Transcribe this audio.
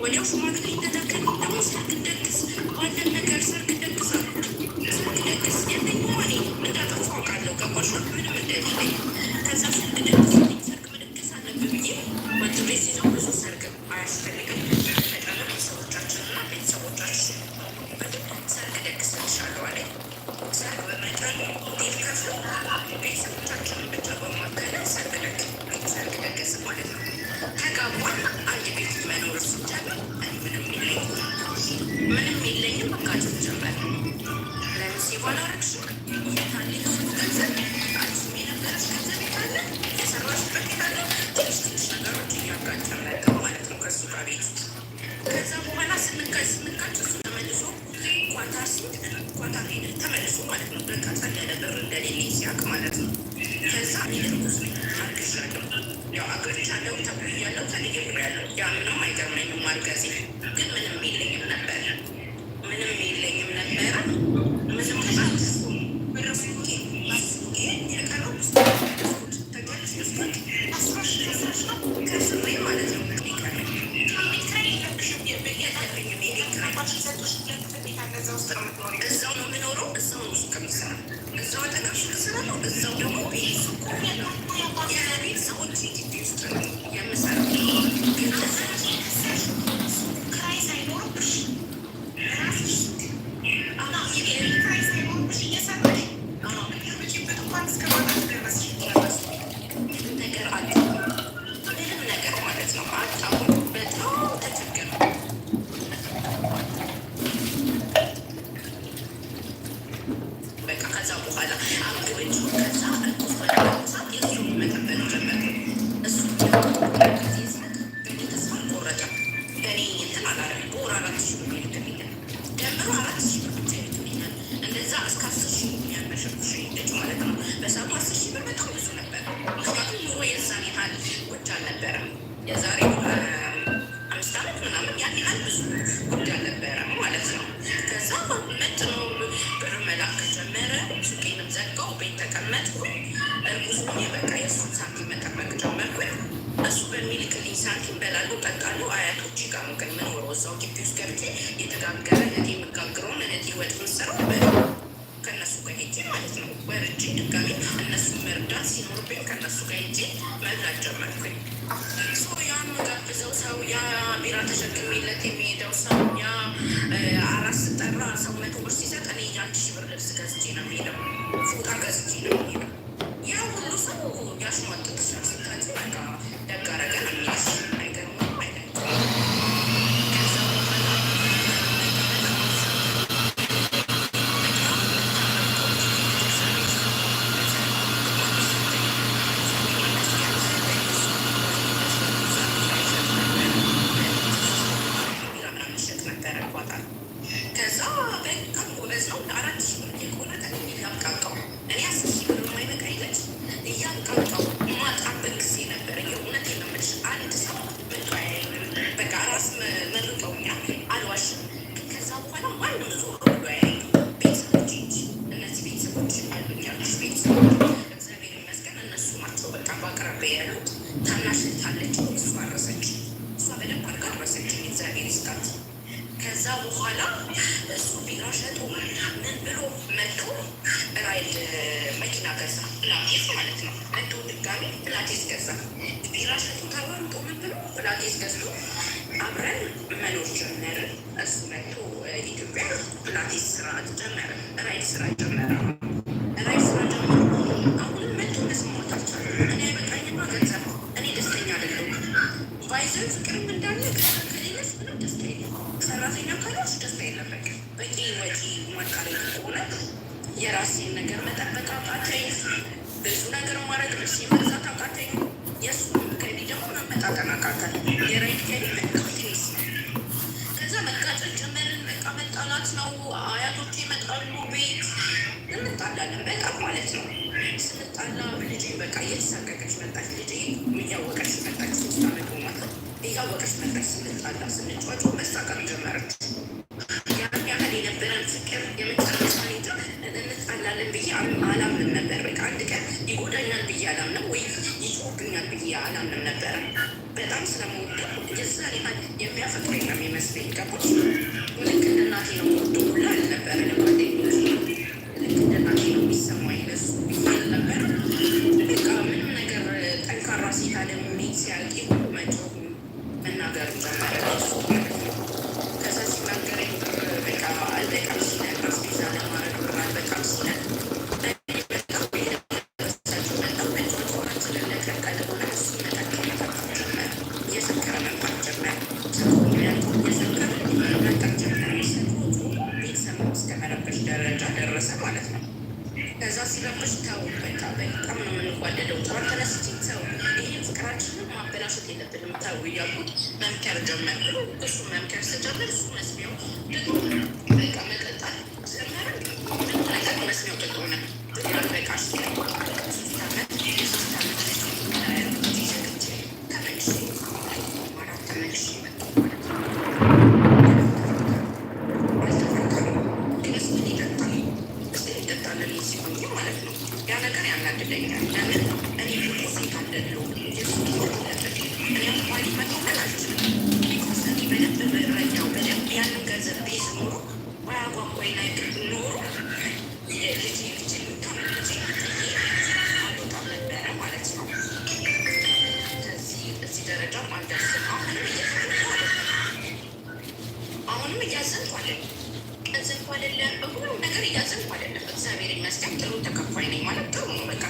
ወዲያው ሽማግሌ ተላከል ደግሞ ሰርግ ደግስ ባለን ነገር ሰርግ ደግስ ሰርግ ደግስ ያለኝ ሆኔ እንዳጠፋ አውቃለሁ። ገባሽ? ምንም እንደሌለኝ ከዛ ሰርግ ደግስ ሰርግ መደገስ አለብን ብዬ ወንድ ቤት ሲዘው ብዙ ሰርግ አያስፈልግም። በጣም ቤተሰቦቻችንና ቤተሰቦቻችን ሰርግ ደግስ ልሻለሁ አለኝ። ሰርግ በመጠኑ ዴል ከፍሎ ቤተሰቦቻችንን ብቻ በማከለ ሰርግ ደግስ ማለት ነው። ተጋቧን አንድ ቤት መኖር ስንጀምር ምንም የለኝም። መጋጨት ጀመር። ለምን ሲባል አረግሽ የታለ ገንዘብ አዲስ የነበረች ገንዘብ የታለ የሰራሽበት የታለ ትንሽ ትንሽ ነገሮች እያጋጨን ነበር ማለት ነው ከሱ ጋር ቤት ውስጥ። ከዛ በኋላ ስንጋጭ እሱ ተመልሶ ኳታር ሄደ ተመልሶ ማለት ነው። በቃ ያለ ብር እንደሌለኝ ሲያውቅ ማለት ነው። ከዛ ሚድርጉስ አርግሻለሁ ያው አግብቻለሁ ተብያለሁ ተለይብያለሁ። ያ ምንም አይገርመኝም ማርገዜ ግን ምንም የለኝም ነበር። ምንም ተሳስቶ ብርሱቄ ማስቄ የቀረው ተገለች መስሎት አስራሽ ነው ከስሬ ማለት ነው። እዛው ነው የምኖረው። እዛው ነው ሱቅ የምሰራው። እዛው አጠገብ ሱቅ እሰራለሁ። እዛው ደግሞ ቤት ሱቅ የቤት ሰዎች ኢትዮጵያ ውስጥ ነው የምሰራው። ግን ክራይ ሳይኖርብሽ ራስሽ ክራይ ሳይኖርብሽ እየሰራሽ ምችበት እንኳን እስከ ማለት ደረስሽ ነገር አለ። ምንም ነገር ማለት ነው አታሁን በጣም ተቸገረ። በቃ ከዛ በኋላ አግብቼ ከዛ እርኩስ በደረሳት የሱ መጠበቅ ጀመረ። እሱ በእኔ ተስፋ ቆረጠ። በእኔ እንትን አላረግ በወር 4,000 ብር ይልክልኛል። ደምሮ 4,000 ብር ብቻ ይልክልኛል። እንደዛ እስከ 10,000 የሚያመሸሽ ልጅ ማለት ነው። በሰዓቱ 10,000 ብር በጣም ብዙ ነበር። ምክንያቱም ኑሮ የዛን ያህል ውድ አልነበረም። የዛሬ 5 ዓመት ምናምን ያን ያህል ብዙ ውድ አልነበረም ማለት ነው። ከዛ መጥኖ ብር መላክ ጀመረ። ሱቄንም ዘጋው። ቤት ተቀመጥኩ። እርጉዝ ሆኜ በቃ የእሱን ሳንቲም መጠበቅ ጀመርኩኝ። እሱ በሚልክልኝ ሳንቲም በላለሁ ጠጣለሁ። አያቶቼ ጋር ነው ግን የምኖረው። እዛው ግቢ ውስጥ ገብቼ የተጋገረ እህቴ የምጋግረውን እህቴ ወጥ የምትሰራው ከእነሱ ጋር ሄጄ ማለት ነው። ወርጄ ድጋሚ እነሱን መርዳት ሲኖርብኝ ከእነሱ ጋር ሄጄ መብላት ጀመርኩኝ። ያ የምጋብዘው ሰው፣ ያ ቢራ ተሸክሜለት የሚሄደው ሰው፣ ያ አራስ ጠራ ሰው 100 ብር ሲሰጥ እኔ 1,000 ብር ልብስ ገዝቼ ነው የሚሄደው። ፎጣ ገዝቼ ነው የሚሄደው። ያ ሁሉ ሰው ያሽሟጥጥ ስታጭ በቃ ደግ አደረገ ነው የሚልሽ። አይገርምም? አይደለም። ከዛ በኋላ ከዛ በጣም ጎበዝ ነው። ለ4,000 ብር የቆረጠ እያብቃቃው እኔ 10,000 ብር የማይበቃ ይለች እያብቃቃው ማጣበት ጊዜ ነበረ። የእውነት የለምልሽ አንድ ሰው መቶ በቃ ራስ መርቀውኛል አልዋሽም። ከዛ በኋላ ማንም ዞር ብሎ ያይ ቤተሰቦች እንጂ እነዚህ ቤተሰቦች አሉኝ ያሉሽ ቤተሰቦች እግዚአብሔር ይመስገን እነሱ ናቸው። በቃ በአቅራቢያ ያሉት ታናሽ ታለች። እሱ አረሰች። እሷ በደንብ አድርጋ አረሰችኝ። እግዚአብሔር ይስጣት። ከዛ በኋላ እሱ ቢራ ሸጦ ምን ብሎ መጥቶ ራይድ መኪና ገዛ። ፕላቴስ ማለት ነው። መጥቶ ድጋሚ ፕላቴስ ገዛ። ቢራ ሸጦ ተወርጦ ምን ብሎ ፕላቴስ ገዝቶ አብረን መኖር ጀመርን። እሱ መጥቶ ኢትዮጵያ ፕላቴስ ስራ ጀመረ። ራይድ ስራ ጀመረ። አሁንም መጥቶ መስማት አልቻለም። እኔ አይበቃኝማ ገንዘብ እኔ ደስተኛ አይደለሁም። ባይዘን ፍቅርም እንዳለ ከሌለስ ምንም ደስታ የለም። ሰራተኛ ካላች ደስታ የለም። በቂ ወጪ ማቃረጥ ከሆነ የራሴን ነገር መጠበቅ አቃተኝ። ብዙ ነገር ማድረግ ልብስ የመግዛት አቃተኝ። የእሱ ገቢ ደግሞ መመጣጠን አቃተኝ። የራይድ ገቢ መቃቴስ። ከዛ መጋጨት ጀመርን። በቃ መጣላት ነው። አያቶቼ ይመጣሉ ቤት እንጣላለን በጣም ማለት ነው። ስንጣላ ልጄ በቃ እየተሳቀቀች መጣች። ልጄ እያወቀች መጣች። 3 ዓመት ሆኗት። እያወቀች መጣች። ስንጣላ ስንጫጩ መሳቀቅ ጀመረች። ያን ያህል የነበረን ፍቅር የመጨረሻ ሁኔታ እንጣላለን ብዬ አላምንም ነበር። በቃ አንድ ቀን ይጎዳኛል ብዬ አላምንም ወይ ይጮህብኛል ያፈቅረኛል ብዬ አላምንም ነበረ። በጣም ስለምወደው የዛን ያህል የሚያፈቅረኝ ነው የሚመስለኝ። ገባሽ? ልክ እንደ እናቴ ነው የምወደው ሁላ አልነበረ ለጓደኞች ልክ እንደ እናቴ ነው የሚሰማኝ ለሱ ብዬ አልነበረ። በቃ ምንም ነገር ጠንካራ ሴት አለመሆኔ ሲያውቅ ሁሉ መጮህ መናገር ጀመረ እሱ ማለት ነው። ከዛ ሲናገረኝ በቃ አልበቃም ሲለን ራስ ቤዛ ለማድረግ ብር አልበቃም ሲለን ደረጃ ደረሰ ማለት ነው። ከዛ ሲረብሽ ተው በቃ በጣም ነው የምንጓደደው። ጠዋት ተነስቼ ተው ይህን ፍቅራችንን ማበላሸት የለብንም ተው እያልኩት መምከር ጀመር። እሱ መምከር ስጀምር እሱ መስሚያው ደግሞ በቃ መቀጣል ጀመረ። ምንም ነገር መስሚያው ጥቅ ሆነ። በቃ ሶስት ዓመት የሶስት ዓመት ተመልሼ አራት ተመልሼ መጣ ማለት ነው። ማለት ነው። ያ ነገር ያናድደኛል። ለምን እኔ ሁሉ ሴት አይደለሁም። የሱ ሄደለበት እኔ አኳሊ መተውለት አልችልም። ቢኮስ እኔ በደንብ በረኛው በደንብ ያንን ገንዘብ ቤት ኖሮ በአጓጓይ ላይ ኖሮ የልጅ ልጅ ልጅ አልወጣም ነበረ ማለት ነው። እዚህ ደረጃም አልደርስም። አሁንም እያዘንኩ አይደለም እያዘንኩ አይደለም። በሁሉም ነገር እያዘንኩ አይደለም። እግዚአብሔር ይመስገን ጥሩ ተከፋይ ነኝ ማለት ጥሩ ነው። በቃ